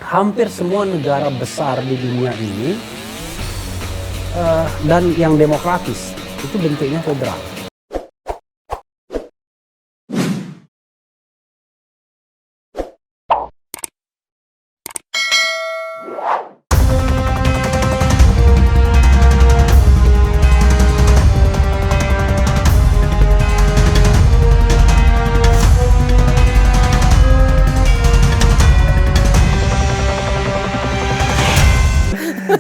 hampir semua negara besar di dunia ini dan yang demokratis itu bentuknya federal.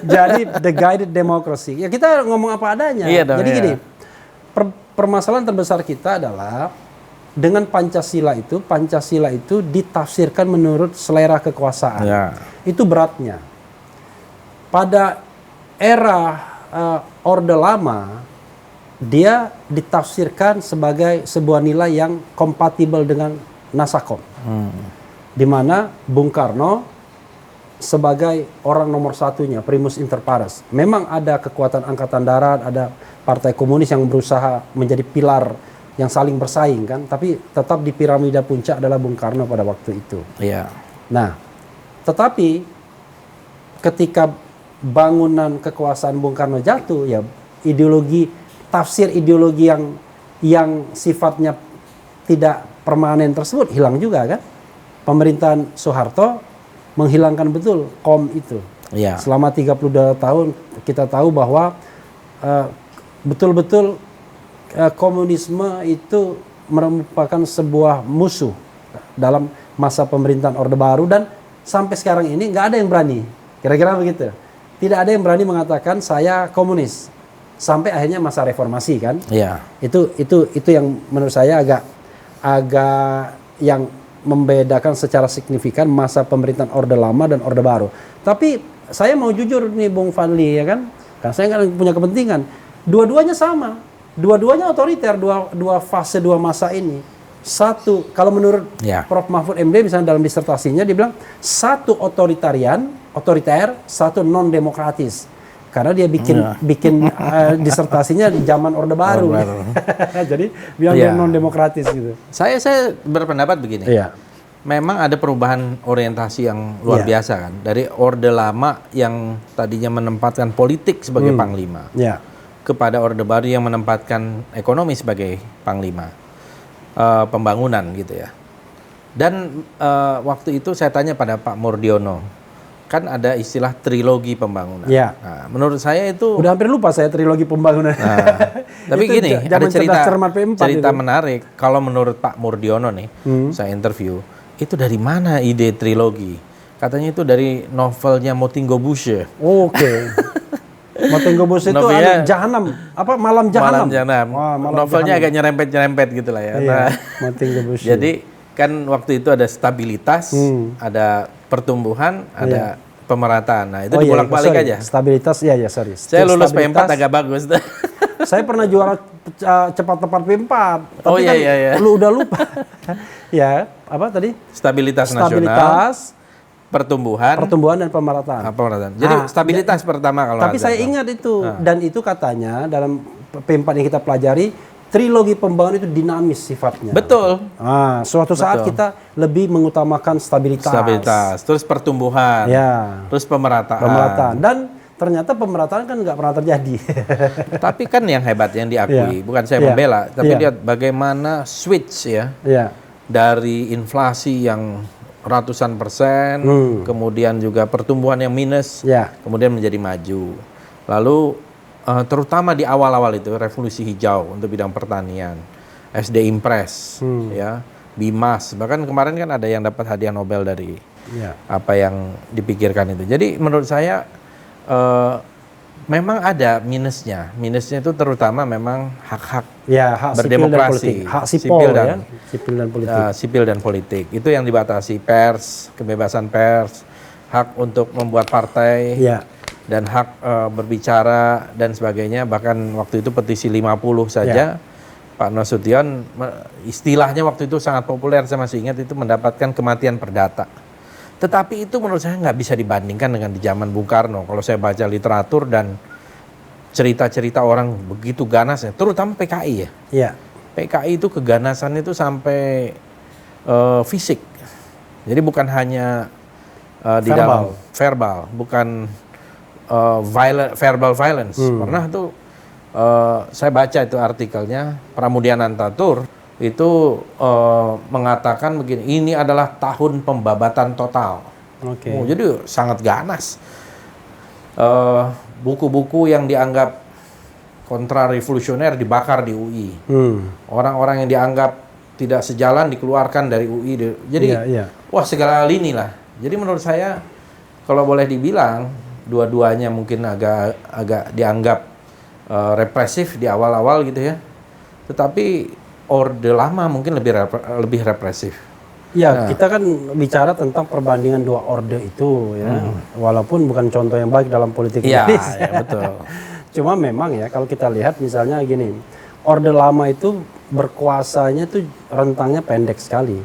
Jadi the guided democracy. Ya kita ngomong apa adanya. Iya dong, jadi iya. gini, permasalahan terbesar kita adalah dengan Pancasila itu ditafsirkan menurut selera kekuasaan. Ya. Itu beratnya. Pada era Orde Lama, dia ditafsirkan sebagai sebuah nilai yang kompatibel dengan Nasakom. Di mana Bung Karno sebagai orang nomor satunya, primus inter pares. Memang ada kekuatan angkatan darat, ada partai komunis yang berusaha menjadi pilar yang saling bersaing kan, tapi tetap di piramida puncak adalah Bung Karno pada waktu itu. Iya. Nah, tetapi ketika bangunan kekuasaan Bung Karno jatuh, ya tafsir ideologi yang sifatnya tidak permanen tersebut hilang juga kan. Pemerintahan Soeharto menghilangkan betul KOM itu. Iya. Selama 32 tahun kita tahu bahwa betul-betul komunisme itu merupakan sebuah musuh dalam masa pemerintahan Orde Baru, dan sampai sekarang ini nggak ada yang berani. Kira-kira begitu. Tidak ada yang berani mengatakan saya komunis. Sampai akhirnya masa reformasi kan. Iya. Itu yang menurut saya agak yang membedakan secara signifikan masa pemerintahan Orde Lama dan Orde Baru. Tapi saya mau jujur nih Bung Fadli ya kan, karena saya nggak punya kepentingan. Dua-duanya sama, dua-duanya otoriter, dua fase, dua masa ini. Satu, kalau menurut Prof. Mahfud MD misalnya dalam disertasinya dia bilang satu otoriter, satu non demokratis. Karena dia bikin disertasinya di zaman Orde Baru. Jadi bilang dia non demokratis gitu. Saya berpendapat begini. Iya. Memang ada perubahan orientasi yang luar biasa kan. Dari Orde Lama yang tadinya menempatkan politik sebagai panglima. Kepada Orde Baru yang menempatkan ekonomi sebagai panglima. Pembangunan gitu ya. Dan waktu itu saya tanya pada Pak Murdiono. Kan ada istilah trilogi pembangunan. Ya. Nah, menurut saya itu udah hampir lupa saya trilogi pembangunan. Tapi gini, ada cerita itu. menarik. Kalau menurut Pak Murdiono nih, saya interview, itu dari mana ide trilogi? Katanya itu dari novelnya Motinggo Bushe. Oke. Motinggo Bushe itu ada Jahanam, Malam Jahanam. Malam Jahanam. Novelnya agak nyerempet-nyerempet gitu lah ya. Iya, Motinggo Bushe. Jadi kan waktu itu ada stabilitas, ada pertumbuhan, ada pemerataan. Nah, itu dibolak-balik aja. Stabilitas, sorry. Saya lulus P4 agak bagus. Saya pernah juara cepat tepat P4. Tapi iya. Lu udah lupa. Ya, apa tadi? Stabilitas nasional, pertumbuhan dan pemerataan. Jadi stabilitas pertama kalau. Tapi saya ingat itu, dan itu katanya dalam P4 yang kita pelajari, trilogi pembangunan itu dinamis sifatnya. Betul. Suatu saat kita lebih mengutamakan stabilitas. Terus pertumbuhan. Terus pemerataan. Dan ternyata pemerataan kan nggak pernah terjadi. Tapi kan yang hebat yang diakui, bukan saya membela, tapi lihat bagaimana switch dari inflasi yang ratusan persen, kemudian juga pertumbuhan yang minus, kemudian menjadi maju. Lalu terutama di awal-awal itu revolusi hijau untuk bidang pertanian, SD Impres, Bimas, bahkan kemarin kan ada yang dapat hadiah Nobel dari apa yang dipikirkan itu. Jadi menurut saya memang ada minusnya. Minusnya itu terutama memang hak-hak berdemokrasi, hak sipil dan politik. Sipil dan politik itu yang dibatasi, pers, kebebasan pers, hak untuk membuat partai. Dan hak berbicara dan sebagainya. Bahkan waktu itu petisi 50 saja Pak Nasution istilahnya waktu itu sangat populer, saya masih ingat, itu mendapatkan kematian perdata. Tetapi itu menurut saya nggak bisa dibandingkan dengan di zaman Bung Karno. Kalau saya baca literatur dan cerita-cerita orang begitu ganasnya, terutama PKI PKI itu keganasan itu sampai fisik. Jadi bukan hanya di dalam verbal, bukan verbal violence. Pernah tuh saya baca itu artikelnya, Pramudianantatur itu mengatakan begini, ini adalah tahun pembabatan total. Jadi sangat ganas. Buku-buku yang dianggap kontra-revolusioner dibakar di UI. Orang-orang yang dianggap tidak sejalan dikeluarkan dari UI. Jadi, wah segala lini lah. Jadi menurut saya, kalau boleh dibilang, dua-duanya mungkin agak dianggap represif di awal-awal gitu ya. Tetapi Orde Lama mungkin lebih represif. Ya, kita kan bicara tentang perbandingan dua orde itu ya. Walaupun bukan contoh yang baik dalam politik Indonesia. Ya, betul. Cuma memang ya kalau kita lihat misalnya gini, Orde Lama itu berkuasanya tuh rentangnya pendek sekali.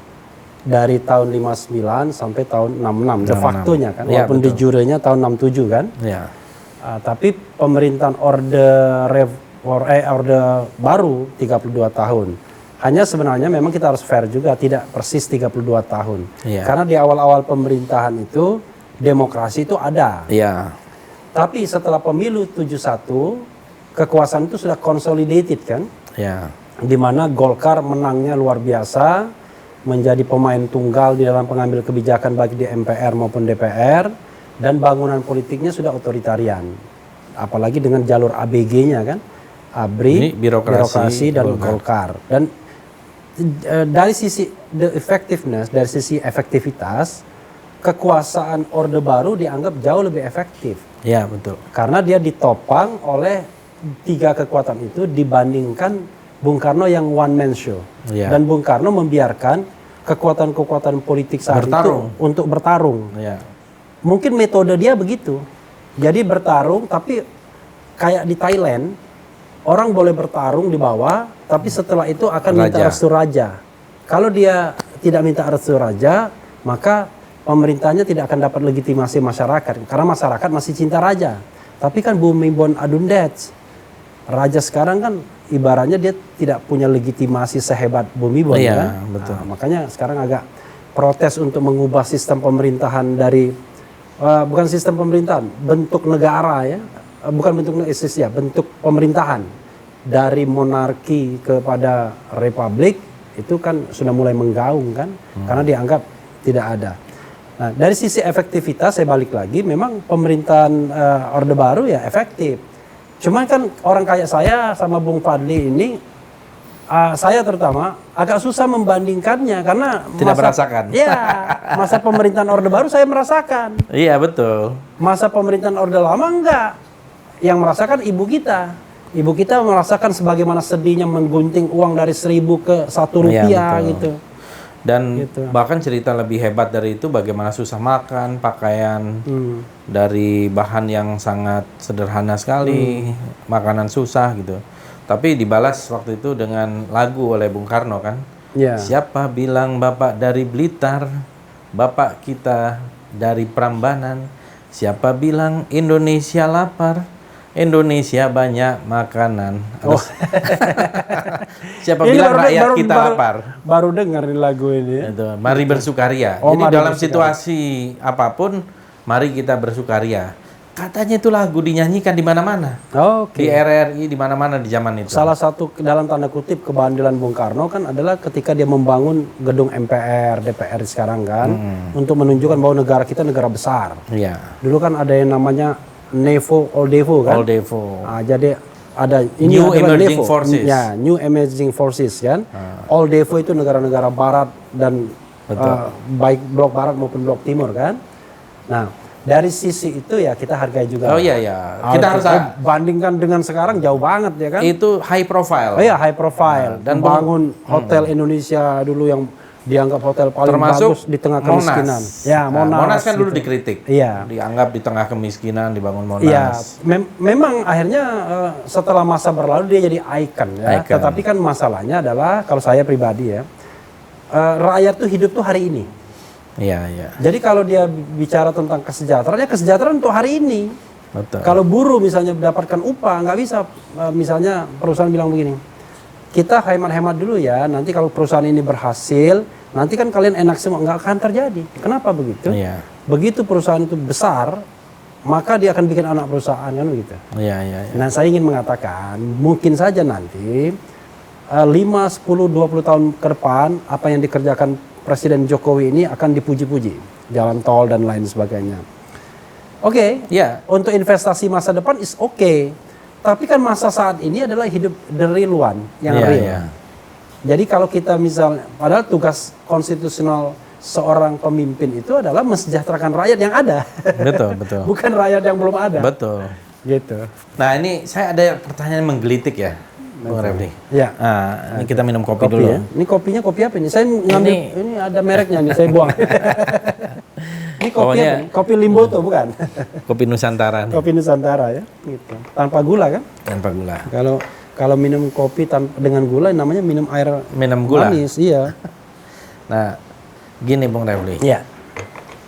Dari tahun 59 sampai tahun 66 de facto-nya kan. Walaupun di jurenya tahun 67 kan. Ya. Tapi pemerintahan Orde Baru 32 tahun. Hanya sebenarnya memang kita harus fair juga, tidak persis 32 tahun. Karena di awal-awal pemerintahan itu demokrasi itu ada. Tapi setelah pemilu 71, kekuasaan itu sudah consolidated kan? Di mana Golkar menangnya luar biasa, menjadi pemain tunggal di dalam pengambil kebijakan baik di MPR maupun DPR, dan bangunan politiknya sudah otoritarian. Apalagi dengan jalur ABG-nya kan? ABRI, birokrasi dan Golkar. Dan dari sisi dari sisi efektivitas, kekuasaan Orde Baru dianggap jauh lebih efektif. Ya, betul. Karena dia ditopang oleh 3 kekuatan itu dibandingkan Bung Karno yang one man show. Dan Bung Karno membiarkan kekuatan-kekuatan politik saat itu untuk bertarung. Mungkin metode dia begitu. Jadi bertarung, tapi kayak di Thailand, orang boleh bertarung di bawah, tapi setelah itu akan minta restu raja. Kalau dia tidak minta restu raja, maka pemerintahnya tidak akan dapat legitimasi masyarakat. Karena masyarakat masih cinta raja. Tapi kan Bhumibol Adulyadej, raja sekarang kan ibaratnya dia tidak punya legitimasi sehebat Bhumibol. Betul. Makanya sekarang agak protes untuk mengubah sistem pemerintahan dari, bukan sistem pemerintahan, bentuk negara ya. Bukan bentuk bentuk pemerintahan dari monarki kepada republik itu kan sudah mulai menggaung kan, karena dianggap tidak ada. Nah, dari sisi efektivitas saya balik lagi, memang pemerintahan Orde Baru ya efektif. Cuman kan orang kayak saya sama Bung Fadli ini, saya terutama agak susah membandingkannya karena tidak merasakan. Ya, masa pemerintahan Orde Baru saya merasakan. Iya, betul. Masa pemerintahan Orde Lama enggak. Yang merasakan ibu kita. Ibu kita merasakan sebagaimana sedihnya menggunting uang dari 1.000 ke 1 rupiah gitu. Dan bahkan cerita lebih hebat dari itu bagaimana susah makan, pakaian dari bahan yang sangat sederhana sekali, makanan susah gitu. Tapi dibalas waktu itu dengan lagu oleh Bung Karno kan. Siapa bilang Bapak dari Blitar, Bapak kita dari Prambanan. Siapa bilang Indonesia lapar, Indonesia banyak makanan. Siapa bilang rakyat kita lapar? Baru dengar lagu ini. Itu, mari bersukaria. Jadi dalam situasi apapun, mari kita bersukaria. Katanya itu lagu dinyanyikan di mana-mana. Di RRI, di mana-mana di zaman itu. Salah satu dalam tanda kutip kebandelan Bung Karno kan adalah ketika dia membangun gedung MPR, DPR sekarang kan, untuk menunjukkan bahwa negara kita negara besar. Dulu kan ada yang namanya Old Devo kan? Old Devo. Jadi ada ini New Emerging Forces. Ya, New Emerging Forces kan. Old Devo itu negara-negara barat dan baik blok barat maupun blok timur kan. Nah, dari sisi itu ya kita hargai juga. Kita harus bandingkan dengan sekarang jauh banget ya kan. Itu high profile. High profile. Dan bangun hotel Indonesia dulu yang dianggap hotel paling bagus di tengah kemiskinan. Monas kan dulu dikritik. Dianggap di tengah kemiskinan dibangun Monas. Memang akhirnya setelah masa berlalu dia jadi ikon ya. Tetapi kan masalahnya adalah kalau saya pribadi ya, rakyat tuh hidup tuh hari ini. Jadi kalau dia bicara tentang kesejahteraan untuk hari ini. Kalau buruh misalnya mendapatkan upah, nggak bisa misalnya perusahaan bilang begini, kita hemat-hemat dulu ya, nanti kalau perusahaan ini berhasil, nanti kan kalian enak semua. Nggak akan terjadi. Kenapa begitu? Begitu perusahaan itu besar, maka dia akan bikin anak perusahaan kan begitu. Iya. Nah, saya ingin mengatakan mungkin saja nanti 5, 10, 20 tahun ke depan apa yang dikerjakan Presiden Jokowi ini akan dipuji-puji, jalan tol dan lain sebagainya. Oke, untuk investasi masa depan is oke. Tapi kan masa saat ini adalah hidup the real one, yang real. Jadi kalau kita misalnya, padahal tugas konstitusional seorang pemimpin itu adalah mensejahterakan rakyat yang ada. Betul. Bukan rakyat yang belum ada. Betul. Gitu. Nah, ini saya ada pertanyaan yang menggelitik ya, Bung Refli. Ya. Ini kita minum kopi dulu. Ya. Ini kopinya kopi apa ini? Saya ngambil ini ada mereknya nih, saya buang. Ini kopi apa? Kopi Limboto bukan? Kopi Nusantara. Kopi Nusantara ya, gitu. Tanpa gula kan? Tanpa gula. Kalau minum kopi dengan gula namanya minum air gula. Manis, iya. Nah, gini Bung Refli. Iya.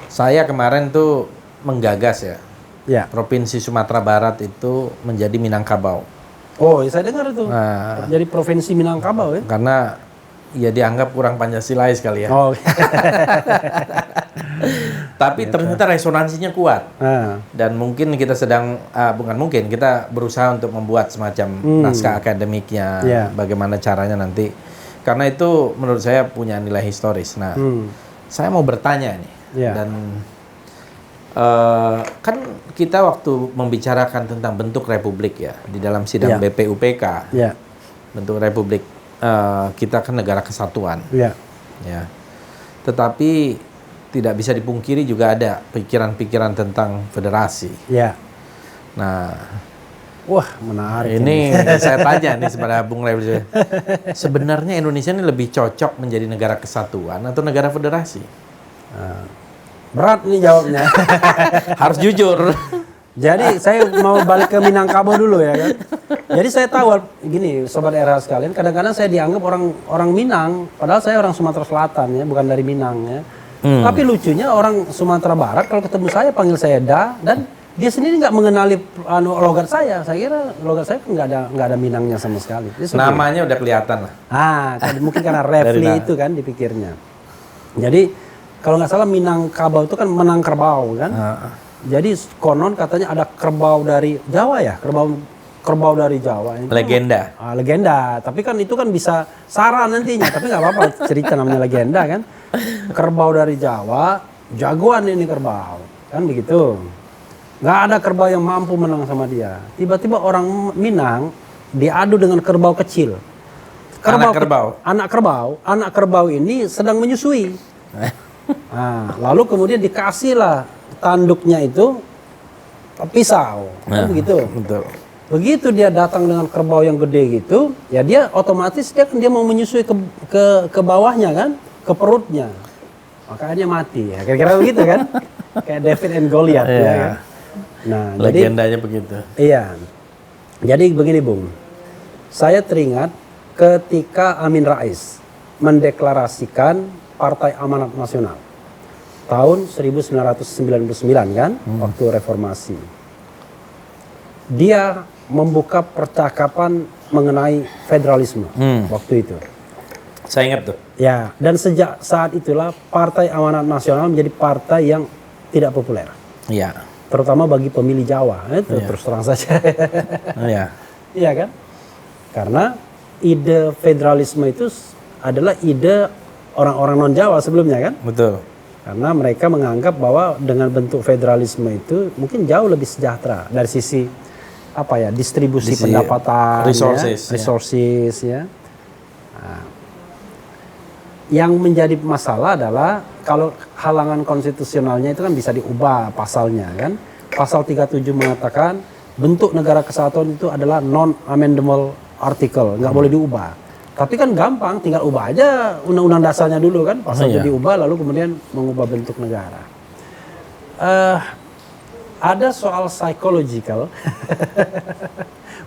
Saya kemarin tuh menggagas ya. Ya. Provinsi Sumatera Barat itu menjadi Minangkabau. Oh, ya saya dengar itu. Jadi provinsi Minangkabau ya. Karena ya dianggap kurang Pancasilais kali ya. Oh. Tapi ternyata resonansinya kuat. Dan mungkin kita kita berusaha untuk membuat semacam naskah akademiknya, bagaimana caranya nanti. Karena itu menurut saya punya nilai historis. Nah, saya mau bertanya nih. Dan kan kita waktu membicarakan tentang bentuk republik ya di dalam sidang BPUPK, bentuk republik kita kan negara kesatuan, ya. Tetapi tidak bisa dipungkiri juga ada pikiran-pikiran tentang federasi. Ya. Nah, wah menarik. Ini saya tanya nih kepada Bung Refli, sebenarnya Indonesia ini lebih cocok menjadi negara kesatuan atau negara federasi? Berat nih jawabnya. Harus jujur. Jadi saya mau balik ke Minangkabau dulu ya kan. Jadi saya tahu gini sobat RH sekalian, kadang-kadang saya dianggap orang Minang, padahal saya orang Sumatera Selatan ya, bukan dari Minang ya. Tapi lucunya orang Sumatera Barat kalau ketemu saya panggil saya Da, dan dia sendiri nggak mengenali logat saya. Saya kira logat saya kan nggak ada Minangnya sama sekali. Namanya udah kelihatan lah. Mungkin karena Refli itu kan dipikirnya. Jadi kalau nggak salah Minangkabau itu kan menang kerbau kan. Jadi konon katanya ada kerbau dari Jawa ya, kerbau dari Jawa. Legenda. Legenda. Tapi kan itu kan bisa sara nantinya. Tapi nggak apa-apa cerita namanya legenda kan. Kerbau dari Jawa, jagoan ini kerbau. Kan begitu. Nggak ada kerbau yang mampu menang sama dia. Tiba-tiba orang Minang diadu dengan kerbau kecil. Anak kerbau ini sedang menyusui. Lalu kemudian dikasihlah tanduknya itu pisau, begitu. Betul. Begitu dia datang dengan kerbau yang gede gitu, ya dia otomatis dia mau menyusui ke bawahnya kan, ke perutnya. Makanya mati ya, kira-kira begitu kan? Kayak David and Goliath ya. Kan? Nah, legendanya begitu. Iya. Jadi begini Bung, saya teringat ketika Amin Rais mendeklarasikan Partai Amanat Nasional tahun 1999 kan, waktu reformasi. Dia membuka percakapan mengenai federalisme waktu itu. Saya ingat tuh. Ya, dan sejak saat itulah Partai Amanat Nasional menjadi partai yang tidak populer. Iya. Terutama bagi pemilih Jawa, itu terus terang saja. Iya. Iya kan? Karena ide federalisme itu adalah ide orang-orang non-Jawa sebelumnya kan? Betul. Karena mereka menganggap bahwa dengan bentuk federalisme itu mungkin jauh lebih sejahtera dari sisi distribusi pendapatan, resources ya. Nah, yang menjadi masalah adalah kalau halangan konstitusionalnya itu kan bisa diubah pasalnya kan. Pasal 37 mengatakan bentuk negara kesatuan itu adalah non-amendable article, nggak boleh diubah. Tapi kan gampang, tinggal ubah aja undang-undang dasarnya dulu kan, pasal itu diubah lalu kemudian mengubah bentuk negara. Ada soal psychological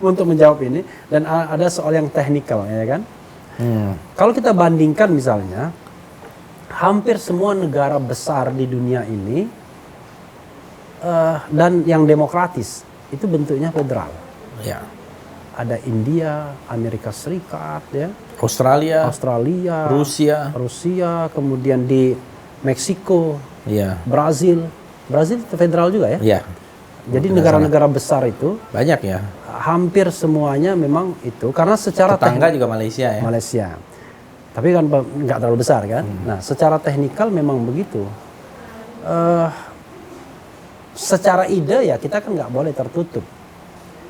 untuk menjawab ini, dan ada soal yang technical ya kan. Kalau kita bandingkan misalnya, hampir semua negara besar di dunia ini dan yang demokratis itu bentuknya federal. Ya. Ada India, Amerika Serikat, ya, Australia, Rusia, kemudian di Meksiko, Brazil, Brazil federal juga ya? Iya. Jadi negara-negara besar itu banyak ya. Hampir semuanya memang itu karena secara tetangga juga Malaysia ya. Malaysia. Tapi kan nggak terlalu besar kan. Nah, secara teknikal memang begitu. Secara ide ya kita kan nggak boleh tertutup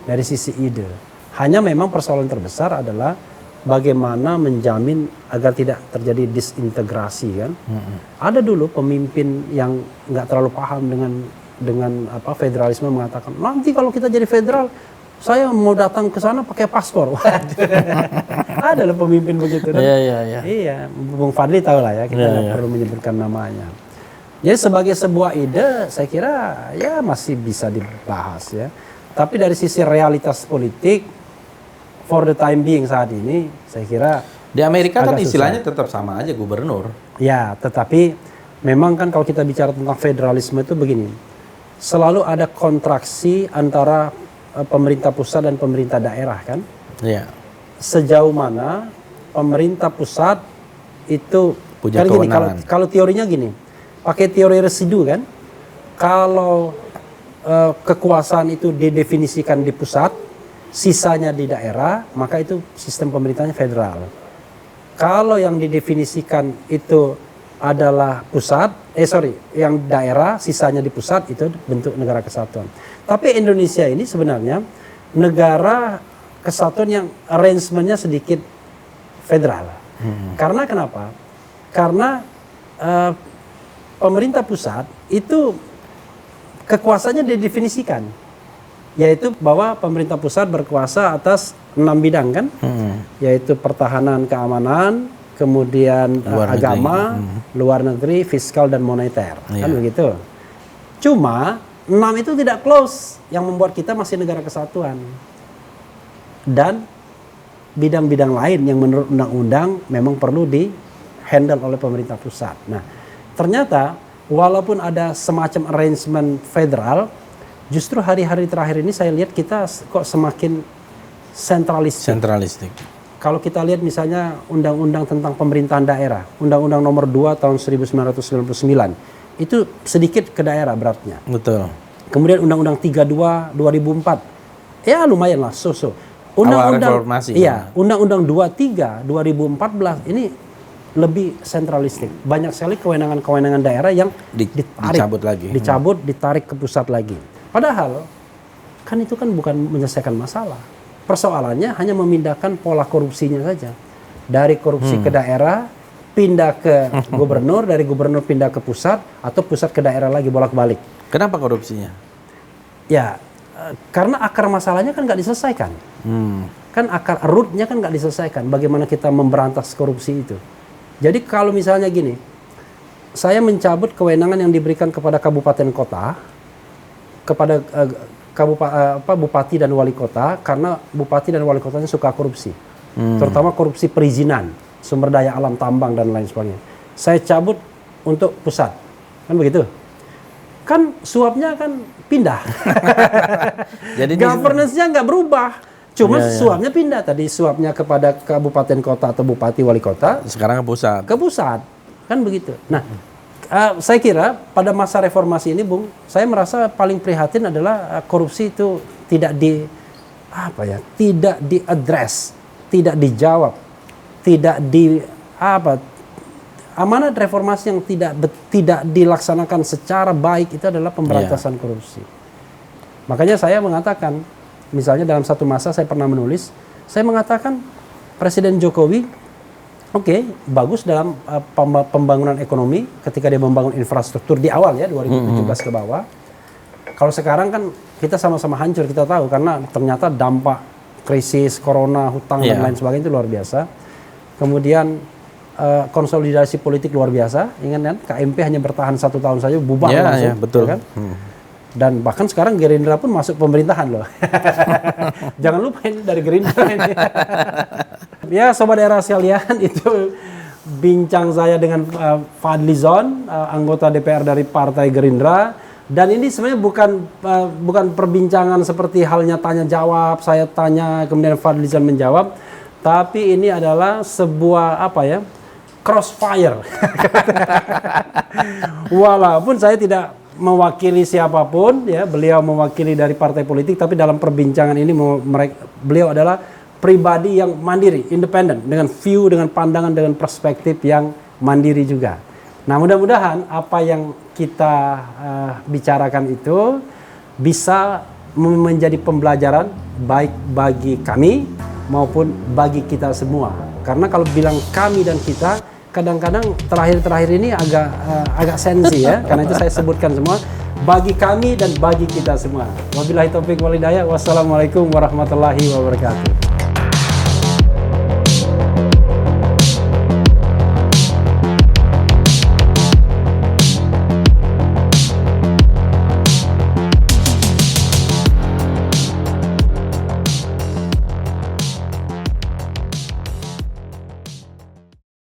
dari sisi ide. Hanya memang persoalan terbesar adalah bagaimana menjamin agar tidak terjadi disintegrasi kan. Ada dulu pemimpin yang nggak terlalu paham dengan federalisme mengatakan nanti kalau kita jadi federal saya mau datang ke sana pakai paspor. Ada loh pemimpin begitu kan. Iya, Bung Fadli tahu lah ya, kita nggak perlu menyebutkan namanya. Jadi sebagai sebuah ide saya kira ya masih bisa dibahas ya. Tapi dari sisi realitas politik for the time being saat ini saya kira di Amerika kan istilahnya tetap sama aja gubernur. Ya, tetapi memang kan kalau kita bicara tentang federalisme itu begini. Selalu ada kontraksi antara pemerintah pusat dan pemerintah daerah kan? Iya. Sejauh mana pemerintah pusat itu punya kan gini, kalau teorinya gini, pakai teori residu kan? Kalau kekuasaan itu didefinisikan di pusat, sisanya di daerah, maka itu sistem pemerintahnya federal. Kalau yang didefinisikan itu adalah yang daerah, sisanya di pusat, itu bentuk negara kesatuan. Tapi Indonesia ini sebenarnya negara kesatuan yang arrangementnya sedikit federal. Karena kenapa? Karena pemerintah pusat itu kekuasaannya didefinisikan, yaitu bahwa pemerintah pusat berkuasa atas 6 bidang kan, yaitu pertahanan, keamanan, kemudian agama, luar negeri, fiskal dan moneter, kan begitu. Cuma 6 itu tidak close, yang membuat kita masih negara kesatuan. Dan bidang-bidang lain yang menurut undang-undang memang perlu di-handle oleh pemerintah pusat. Nah, ternyata walaupun ada semacam arrangement federal, justru hari-hari terakhir ini saya lihat kita kok semakin sentralistik. Kalau kita lihat misalnya undang-undang tentang pemerintahan daerah, Undang-Undang Nomor 2 tahun 1999, itu sedikit ke daerah beratnya. Betul. Kemudian Undang-Undang 32 2004, ya lumayan lah, Undang-Undang reformasi. Iya, Undang-Undang 23 2014 ini lebih sentralistik. Banyak sekali kewenangan-kewenangan daerah yang ditarik ke pusat lagi. Padahal kan itu kan bukan menyelesaikan masalah. Persoalannya hanya memindahkan pola korupsinya saja. Dari korupsi ke daerah, pindah ke gubernur, dari gubernur pindah ke pusat, atau pusat ke daerah lagi bolak-balik. Kenapa korupsinya? Ya, karena akar masalahnya kan nggak diselesaikan. Kan akar rootnya kan nggak diselesaikan. Bagaimana kita memberantas korupsi itu? Jadi kalau misalnya gini, saya mencabut kewenangan yang diberikan kepada kabupaten kota, kepada bupati dan wali kota, karena bupati dan wali kotanya suka korupsi, terutama korupsi perizinan, sumber daya alam tambang dan lain sebagainya. Saya cabut untuk pusat, kan begitu? Kan suapnya kan pindah, jadi governance-nya nggak berubah. Cuma suapnya pindah, tadi suapnya kepada kabupaten kota atau bupati wali kota, sekarang ke pusat. Ke pusat, kan begitu. Nah, saya kira pada masa reformasi ini, Bung, saya merasa paling prihatin adalah korupsi itu tidak diadres, tidak dijawab, tidak amanat reformasi yang tidak dilaksanakan secara baik itu adalah pemberantasan korupsi. Makanya saya mengatakan, misalnya dalam satu masa saya pernah menulis, saya mengatakan Presiden Jokowi bagus dalam pembangunan ekonomi ketika dia membangun infrastruktur di awal ya 2017 ke bawah. Kalau sekarang kan kita sama-sama hancur, kita tahu, karena ternyata dampak krisis corona, hutang dan lain sebagainya itu luar biasa. Kemudian konsolidasi politik luar biasa, ingat kan KMP hanya bertahan 1 tahun saja bubar langsung, betul ya kan? Dan bahkan sekarang Gerindra pun masuk pemerintahan loh. Jangan lupa ini dari Gerindra ini. Ya sobat era sekalian, itu bincang saya dengan Fadli Zon, anggota DPR dari Partai Gerindra. Dan ini sebenarnya bukan perbincangan seperti halnya tanya jawab, saya tanya kemudian Fadli Zon menjawab, tapi ini adalah sebuah crossfire. Walaupun saya tidak mewakili siapapun, ya, beliau mewakili dari partai politik, tapi dalam perbincangan ini beliau adalah pribadi yang mandiri, independen, dengan view, dengan pandangan, dengan perspektif yang mandiri juga. Nah, mudah-mudahan apa yang kita bicarakan itu bisa menjadi pembelajaran baik bagi kami maupun bagi kita semua. Karena kalau bilang kami dan kita, kadang-kadang terakhir ini agak sensi ya, karena itu saya sebutkan semua bagi kami dan bagi kita semua. Wabillahi taufiq wal hidayah. Wassalamualaikum warahmatullahi wabarakatuh.